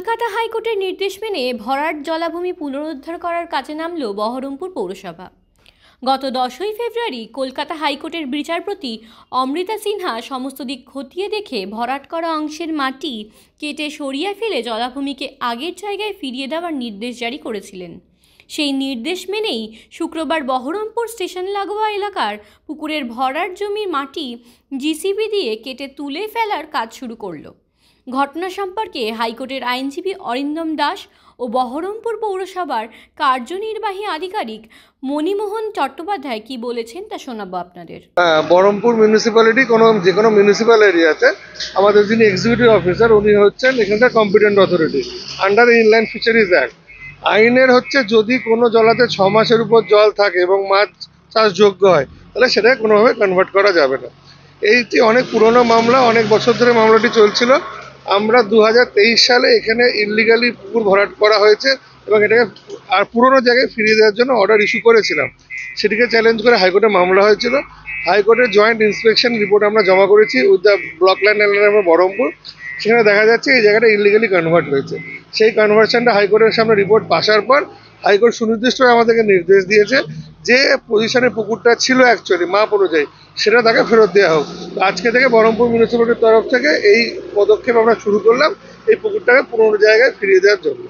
কলকাতা হাইকোর্টের নির্দেশ মেনে ভরাট জলাভূমি পুনরুদ্ধার করার কাজে নামল বহরমপুর পৌরসভা। গত 10ই ফেব্রুয়ারি কলকাতা হাইকোর্টের বিচারপতি অমৃতা সিনহা সমস্ত দিক খতিয়ে দেখে ভরাট করা অংশের মাটি কেটে সরিয়ে ফেলে জলাভূমিকে আগের জায়গায় ফিরিয়ে দেওয়ার নির্দেশ জারি করেছিলেন। সেই নির্দেশ মেনেই শুক্রবার বহরমপুর স্টেশন লাগোয়া এলাকার পুকুরের ভরাট জমির মাটি জিসিবি দিয়ে কেটে তুলে ফেলার কাজ শুরু করলো। ঘটনা সম্পর্কে হাইকোর্টের আইনজীবী অরিন্দম দাস ও বহরমপুর পৌরসভার কার্যনির্বাহী আধিকারিক মণিমোহন চট্টোপাধ্যায় কি বলেছেন তা শোনাবো আপনাদের। বহরমপুর মিউনিসিপ্যালিটি যে কোনো মিউনিসিপ্যাল এরিয়াতে আমাদের যিনি এক্সিকিউটিভ অফিসার উনি হচ্ছেন এখানকার competent authority under inland fisheries act. আইনের হচ্ছে যদি কোনো জলাতে 6 মাসের উপর জল থাকে এবং মাছ চাষযোগ্য হয় তাহলে সেটাকে কোনোভাবে কনভার্ট করা যাবে না। এইটি অনেক পুরনো মামলা, অনেক বছর ধরে মামলাটি চলছিল। আমরা 2023 সালে এখানে ইললিগালি পুকুর ভরাট করা হয়েছে এবং এটাকে আর পুরোনো জায়গায় ফিরিয়ে দেওয়ার জন্য অর্ডার ইস্যু করেছিলাম। সেটিকে চ্যালেঞ্জ করে হাইকোর্টে মামলা হয়েছিল। হাইকোর্টের জয়েন্ট ইন্সপেকশন রিপোর্ট আমরা জমা করেছি with the block land and Baharampur. সেখানে দেখা যাচ্ছে এই জায়গাটা ইললিগালি কনভার্ট হয়েছে। সেই কনভার্সনটা হাইকোর্টের সামনে রিপোর্ট পাসার পর হাইকোর্ট সুনির্দিষ্টভাবে আমাদেরকে নির্দেশ দিয়েছে যে পজিশনে পুকুরটা ছিল অ্যাকচুয়ালি মাপ অনুযায়ী সেটা তাকে ফেরত দেওয়া হোক। আজকে থেকে বহরমপুর মিউনিসিপ্যালিটির তরফ থেকে এই পদক্ষেপ আমরা শুরু করলাম এই পুকুরটাকে পুরোনো জায়গায় ফিরিয়ে দেওয়ার জন্য।